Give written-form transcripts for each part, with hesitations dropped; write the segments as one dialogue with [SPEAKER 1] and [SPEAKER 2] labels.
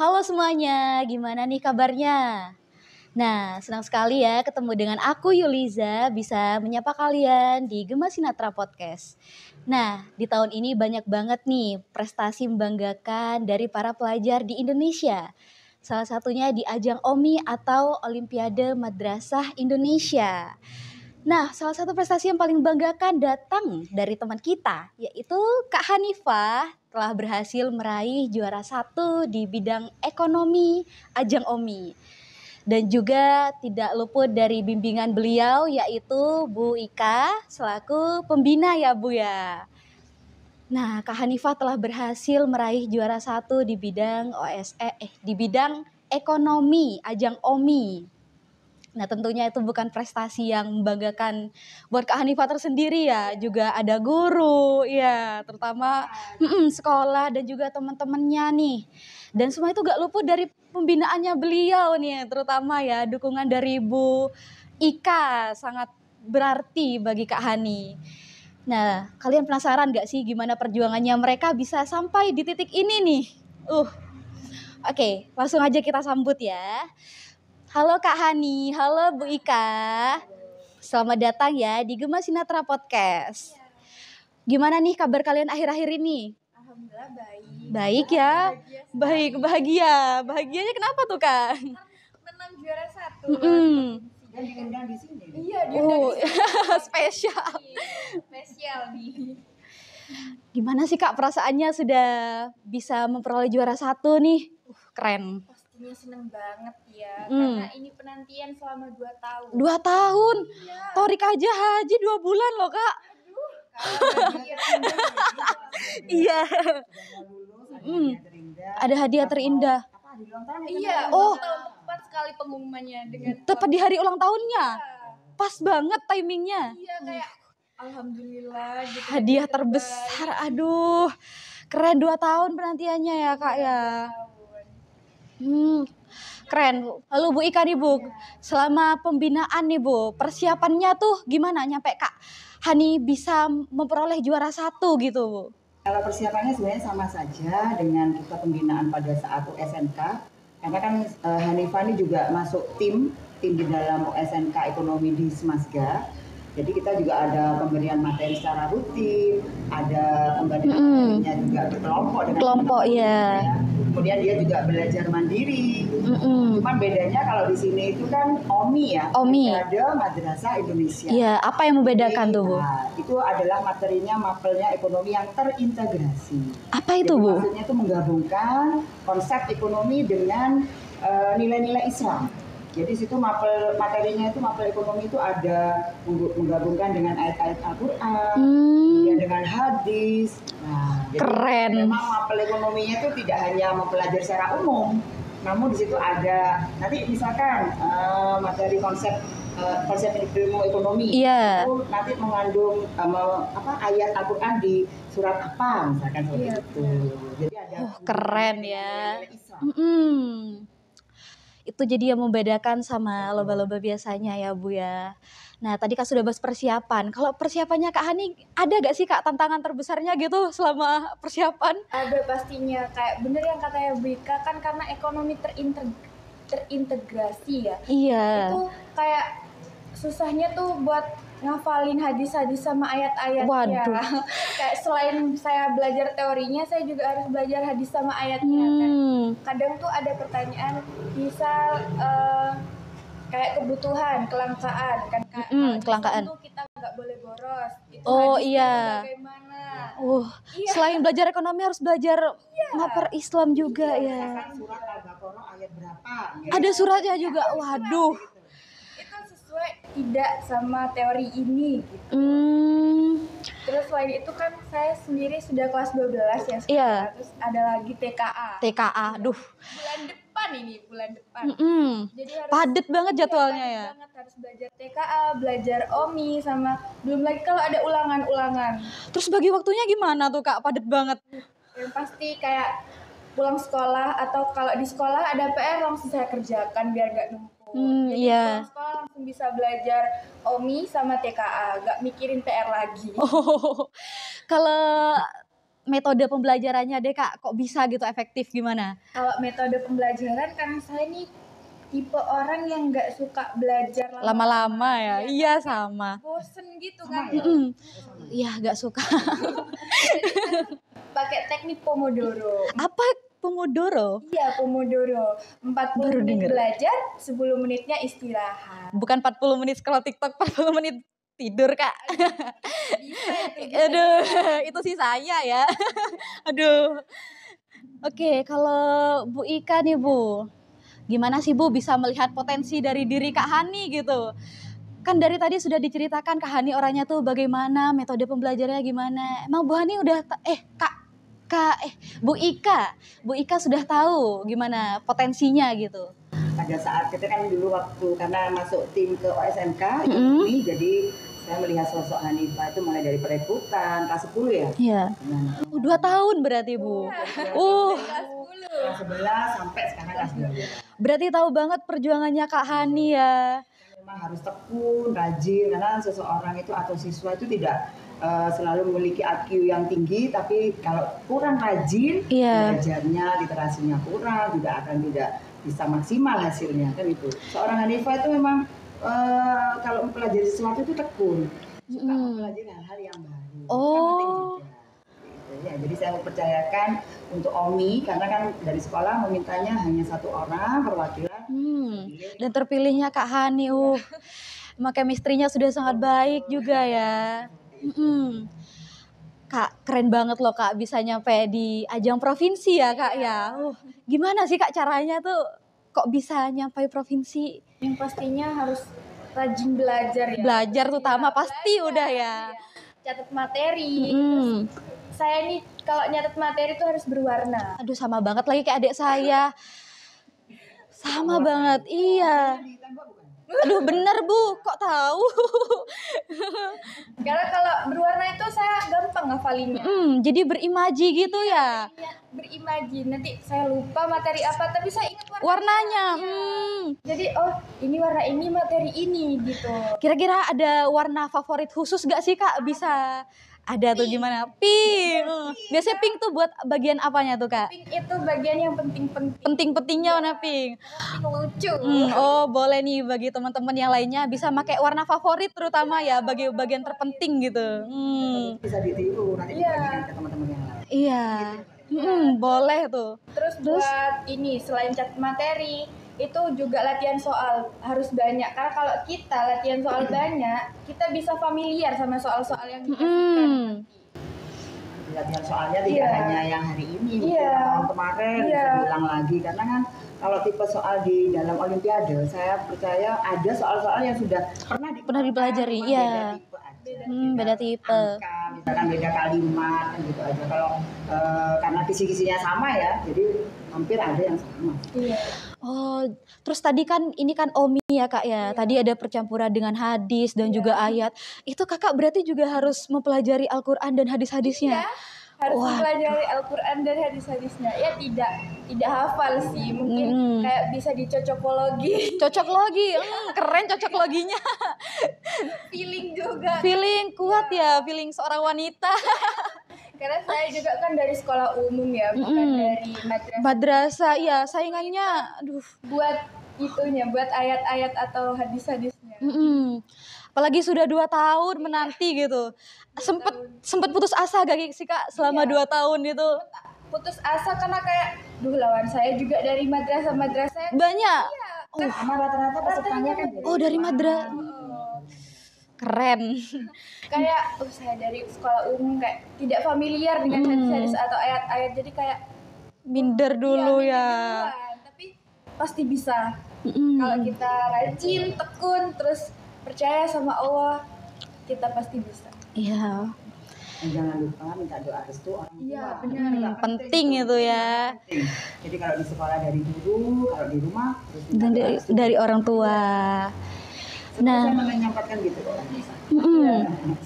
[SPEAKER 1] Halo semuanya, gimana nih kabarnya? Nah, senang sekali ya ketemu dengan aku Yuliza bisa menyapa kalian di Gema Sinatra Podcast. Nah, di tahun ini banyak banget nih prestasi membanggakan dari para pelajar di Indonesia. Salah satunya di ajang OMI atau Olimpiade Madrasah Indonesia. Nah, salah satu prestasi yang paling membanggakan datang dari teman kita, yaitu Kak Hanifah telah berhasil meraih juara 1 di bidang ekonomi ajang OMI. Dan juga tidak luput dari bimbingan beliau, yaitu Bu Ika selaku pembina ya Bu ya. Nah, Kak Hanifah telah berhasil meraih juara 1 di bidang di bidang ekonomi ajang OMI. Nah, tentunya itu bukan prestasi yang membanggakan buat Kak Hanifah tersendiri ya, juga ada guru ya, terutama sekolah dan juga teman-temannya nih. Dan semua itu gak luput dari pembinaannya beliau nih, terutama ya dukungan dari Bu Ika sangat berarti bagi Kak Hani. Nah, kalian penasaran gak sih gimana perjuangannya mereka bisa sampai di titik ini nih? Oke, langsung aja kita sambut ya. Halo Kak Hani, halo Bu Ika. Selamat datang ya di Gema Sinatra Podcast. Gimana nih kabar kalian akhir-akhir ini?
[SPEAKER 2] Alhamdulillah baik.
[SPEAKER 1] Baik ya? Baik, bahagia. Bahagianya kenapa tuh Kak?
[SPEAKER 2] Menang juara 1.
[SPEAKER 3] Dan diundang di sini.
[SPEAKER 2] Iya, diundang di sini.
[SPEAKER 1] Spesial.
[SPEAKER 2] Spesial nih.
[SPEAKER 1] Gimana sih Kak perasaannya sudah bisa memperoleh juara 1 nih? Keren.
[SPEAKER 2] Pastinya seneng banget ya, karena ini penantian selama 2 tahun.
[SPEAKER 1] 2 tahun?
[SPEAKER 2] Iya.
[SPEAKER 1] Torik aja haji 2 bulan loh Kak. Iya. Ada hadiah terindah.
[SPEAKER 2] Iya,
[SPEAKER 1] Oh.
[SPEAKER 2] tahun tepat sekali pengumumannya dengan
[SPEAKER 1] Tepat di hari ulang tahunnya. Pas banget timingnya.
[SPEAKER 2] Iya, kayak alhamdulillah gitu.
[SPEAKER 1] Hadiah terbesar. Aduh. Keren 2 tahun penantiannya ya Kak ya. Keren. Lalu Bu Ika nih Bu, selama pembinaan nih Bu, persiapannya tuh gimana nyampe Kak Hani bisa memperoleh juara 1 gitu Bu?
[SPEAKER 3] Kalau persiapannya sebenarnya sama saja dengan kita pembinaan pada saat USNK, karena kan Hanifah ini juga masuk tim di dalam USNK Ekonomi di Semasga. Jadi kita juga ada pemberian materi secara rutin, ada pemberian materinya juga berkelompok dengan
[SPEAKER 1] kelompok ya.
[SPEAKER 3] Kemudian dia juga belajar mandiri. Cuman bedanya kalau di sini itu kan OMI ya, Olimpiade Madrasah Indonesia.
[SPEAKER 1] Iya, apa yang membedakan tuh Bu?
[SPEAKER 3] Nah, itu adalah materinya, mapelnya ekonomi yang terintegrasi.
[SPEAKER 1] Apa itu
[SPEAKER 3] Jadi,
[SPEAKER 1] Bu?
[SPEAKER 3] maksudnya itu menggabungkan konsep ekonomi dengan nilai-nilai Islam. Jadi situ materinya itu mapel ekonomi itu ada menggabungkan dengan ayat-ayat Al-Qur'an, kemudian dengan hadis. Nah, jadi
[SPEAKER 1] keren.
[SPEAKER 3] Memang mapel ekonominya itu tidak hanya mempelajari secara umum, namun di situ ada nanti misalkan materi konsep ilmu ekonomi itu nanti mengandung ayat Al-Qur'an di surat apa misalkan seperti itu. Jadi ada
[SPEAKER 1] keren ya. Itu jadi yang membedakan sama lomba-lomba biasanya ya Bu ya. Nah tadi Kak sudah bahas persiapan. Kalau persiapannya Kak Hani ada gak sih Kak tantangan terbesarnya gitu selama persiapan?
[SPEAKER 2] Ada pastinya, kayak bener yang katanya Bu Ika kan karena ekonomi terintegrasi ya.
[SPEAKER 1] Iya.
[SPEAKER 2] Itu kayak susahnya tuh buat ngafalin hadis-hadis sama ayat-ayatnya.
[SPEAKER 1] Waduh.
[SPEAKER 2] Kayak selain saya belajar teorinya, saya juga harus belajar hadis sama ayatnya kan. Kadang tuh ada pertanyaan, misal kayak kebutuhan, kelangkaan kan.
[SPEAKER 1] Kelangkaan.
[SPEAKER 2] Itu kita nggak boleh boros. Itu
[SPEAKER 1] iya.
[SPEAKER 2] Bagaimana?
[SPEAKER 1] Selain belajar ekonomi harus belajar maper Islam juga ya.
[SPEAKER 3] Surat Al-Baqarah ayat berapa?
[SPEAKER 1] Ada suratnya juga. Waduh.
[SPEAKER 2] Tidak sama teori ini gitu. Terus selain itu kan saya sendiri sudah kelas 12 ya sekarang.
[SPEAKER 1] Iya.
[SPEAKER 2] Terus ada lagi TKA.
[SPEAKER 1] Aduh.
[SPEAKER 2] Bulan depan.
[SPEAKER 1] Jadi harus padet banget jadwalnya ya.
[SPEAKER 2] Harus belajar TKA, belajar OMI sama belum lagi kalau ada ulangan-ulangan.
[SPEAKER 1] Terus bagi waktunya gimana tuh Kak? Padet banget.
[SPEAKER 2] Yang pasti kayak pulang sekolah atau kalau di sekolah ada PR langsung saya kerjakan biar gak numpuk. Jadi pulang sekolah langsung bisa belajar OMI sama TKA, gak mikirin PR lagi.
[SPEAKER 1] Kalau metode pembelajarannya deh Kak, kok bisa gitu efektif gimana?
[SPEAKER 2] Kalau metode pembelajaran, karena saya nih tipe orang yang nggak suka belajar
[SPEAKER 1] Lama-lama ya? Iya sama.
[SPEAKER 2] bosen gitu
[SPEAKER 3] Sama
[SPEAKER 2] kan.
[SPEAKER 3] ya?
[SPEAKER 1] Iya gak suka.
[SPEAKER 2] Pakai teknik Pomodoro.
[SPEAKER 1] Apa Pomodoro?
[SPEAKER 2] Iya, Pomodoro. 40
[SPEAKER 1] Baru
[SPEAKER 2] menit
[SPEAKER 1] denger.
[SPEAKER 2] belajar, 10 menitnya istirahat.
[SPEAKER 1] Bukan 40 menit scroll TikTok, 40 menit tidur Kak.
[SPEAKER 2] Bisa itu. Bisa.
[SPEAKER 1] Aduh, itu sih saya ya. Aduh. Oke, kalau Bu Ika nih Bu, gimana sih Bu bisa melihat potensi dari diri Kak Hani gitu? Kan dari tadi sudah diceritakan Kak Hani orangnya tuh bagaimana, metode pembelajarannya gimana. Emang Bu Hani udah, Bu Ika sudah tahu gimana potensinya gitu.
[SPEAKER 3] Pada saat kita kan dulu waktu karena masuk tim ke OSNK ekonomi, jadi saya melihat sosok Hanifah itu mulai dari perekrutan kelas 10 ya.
[SPEAKER 1] Iya.
[SPEAKER 3] Nah,
[SPEAKER 1] 2 tahun berarti Bu.
[SPEAKER 2] Kelas 10.
[SPEAKER 3] kelas 11 sampai sekarang kelas 12.
[SPEAKER 1] Berarti tahu banget perjuangannya Kak Hani ya.
[SPEAKER 3] Memang harus tekun, rajin, karena seseorang itu atau siswa itu tidak selalu memiliki IQ yang tinggi, tapi kalau kurang rajin,
[SPEAKER 1] Iya.
[SPEAKER 3] belajarnya, literasinya kurang, juga akan tidak bisa maksimal hasilnya kan itu. Seorang Hanifah itu memang kalau mempelajari sesuatu itu tekun, suka mempelajari hal-hal yang baru. Itu kan penting juga. Gitu ya. Jadi saya mempercayakan untuk Omi, karena kan dari sekolah memintanya hanya 1 orang perwakilan.
[SPEAKER 1] Dan terpilihnya Kak Hani, makanya chemistry-nya sudah sangat baik juga ya. Kak, keren banget loh Kak bisa nyampe di ajang provinsi ya Kak ya. Gimana sih Kak caranya tuh kok bisa nyampe provinsi?
[SPEAKER 2] Yang pastinya harus rajin belajar ya.
[SPEAKER 1] Belajar terutama pasti udah ya.
[SPEAKER 2] Catat materi. Terus saya nih kalau nyatet materi itu harus berwarna.
[SPEAKER 1] Aduh sama banget lagi kayak adik saya. Sama banget, iya. Aduh bener Bu, kok tahu?
[SPEAKER 2] Karena kalau berwarna itu saya gampang ngafalinnya.
[SPEAKER 1] Jadi berimaji gitu ya.
[SPEAKER 2] Iya, berimajin. Nanti saya lupa materi apa, tapi saya ingat
[SPEAKER 1] Warnanya.
[SPEAKER 2] Jadi oh ini warna ini materi ini gitu.
[SPEAKER 1] Kira-kira ada warna favorit khusus gak sih Kak? Bisa ada tuh gimana? Pink. Biasanya pink tuh buat bagian apanya tuh Kak?
[SPEAKER 2] Pink itu bagian yang penting-penting.
[SPEAKER 1] Penting-pentingnya warna pink.
[SPEAKER 2] Pink lucu.
[SPEAKER 1] Oh boleh nih bagi teman-teman yang lainnya bisa pakai warna favorit terutama ya bagi bagian terpenting gitu.
[SPEAKER 3] Bisa ditiru nanti dibagikan ke teman-teman yang lain.
[SPEAKER 1] Iya. Boleh tuh.
[SPEAKER 2] Terus buat ini selain catat materi itu juga latihan soal harus banyak, karena kalau kita latihan soal banyak kita bisa familiar sama soal-soal yang dikasihkan.
[SPEAKER 3] Latihan soalnya tidak hanya yang hari ini, mungkin tahun kemarin bisa diulang lagi, karena kan kalau tipe soal di dalam Olimpiade saya percaya ada soal-soal yang sudah pernah
[SPEAKER 1] dipelajari, iya. Beda tipe.
[SPEAKER 3] Angka, misalkan beda kalimat kan gitu aja. Kalau karena kisi-kisinya sama ya, jadi hampir ada yang sama.
[SPEAKER 2] Iya.
[SPEAKER 1] Oh, terus tadi kan ini kan Omi ya Kak ya. Tadi ada percampuran dengan hadis dan juga ayat. Itu Kakak berarti juga harus mempelajari Al-Qur'an dan hadis-hadisnya.
[SPEAKER 2] Iya, harus mempelajari Al-Qur'an dan hadis-hadisnya. Ya tidak hafal sih, mungkin kayak bisa dicocokologi.
[SPEAKER 1] Cocoklogi, keren cocokloginya.
[SPEAKER 2] Feeling juga.
[SPEAKER 1] Feeling kuat ya, feeling seorang wanita.
[SPEAKER 2] Karena saya juga kan dari sekolah umum ya, bukan dari madrasah.
[SPEAKER 1] Madrasah, ya saingannya, aduh.
[SPEAKER 2] Buat itunya, buat ayat-ayat atau hadis-hadisnya.
[SPEAKER 1] Apalagi sudah 2 tahun menanti gitu. Sempet putus asa gak sih Kak selama 2 tahun itu?
[SPEAKER 2] Putus asa karena kayak, lawan saya juga dari madrasah-madrasah.
[SPEAKER 1] Banyak.
[SPEAKER 2] Iya.
[SPEAKER 3] Sama rata-rata pesertanya kan.
[SPEAKER 1] Dari madrasah. Keren.
[SPEAKER 2] Kayak saya dari sekolah umum kayak tidak familiar dengan hadis-hadis atau ayat-ayat, jadi kayak
[SPEAKER 1] minder dulu ya.
[SPEAKER 2] Tapi pasti bisa. Kalau kita rajin, tekun, terus percaya sama Allah, kita pasti bisa.
[SPEAKER 1] Iya.
[SPEAKER 3] Dan jangan lupa minta doa restu orang tua.
[SPEAKER 2] Iya, benar.
[SPEAKER 1] Penting itu ya.
[SPEAKER 3] Penting. Jadi kalau di sekolah dari guru, kalau di rumah terus minta
[SPEAKER 1] Dan
[SPEAKER 3] doa restu.
[SPEAKER 1] dari orang tua.
[SPEAKER 3] Saya menyampaikan gitu kok.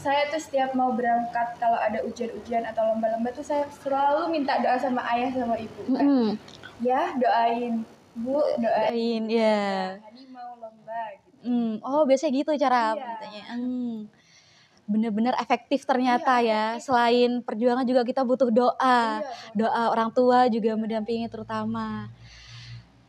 [SPEAKER 2] Saya tuh setiap mau berangkat kalau ada ujian-ujian atau lomba-lomba tuh saya selalu minta doa sama ayah sama ibu. Ya doain, Bu doain.
[SPEAKER 1] Ya.
[SPEAKER 2] Hani mau lomba gitu.
[SPEAKER 1] Oh biasanya gitu cara
[SPEAKER 2] Iya.
[SPEAKER 1] mintanya. benar-benar efektif ternyata ya. Selain perjuangan juga kita butuh doa. Doa orang tua juga mendampingi terutama.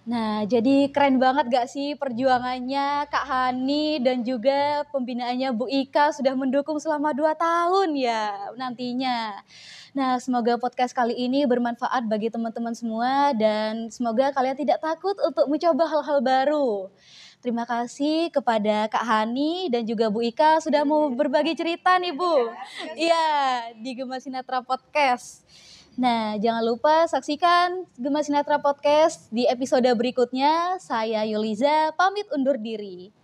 [SPEAKER 1] Nah, jadi keren banget gak sih perjuangannya Kak Hani dan juga pembinaannya Bu Ika sudah mendukung selama 2 tahun ya nantinya. Nah, semoga podcast kali ini bermanfaat bagi teman-teman semua dan semoga kalian tidak takut untuk mencoba hal-hal baru. Terima kasih kepada Kak Hani dan juga Bu Ika sudah mau berbagi cerita nih Bu. Iya, di Gema Sinatra Podcast. Nah, jangan lupa saksikan Gema Sinatra Podcast di episode berikutnya. Saya Yuliza pamit undur diri.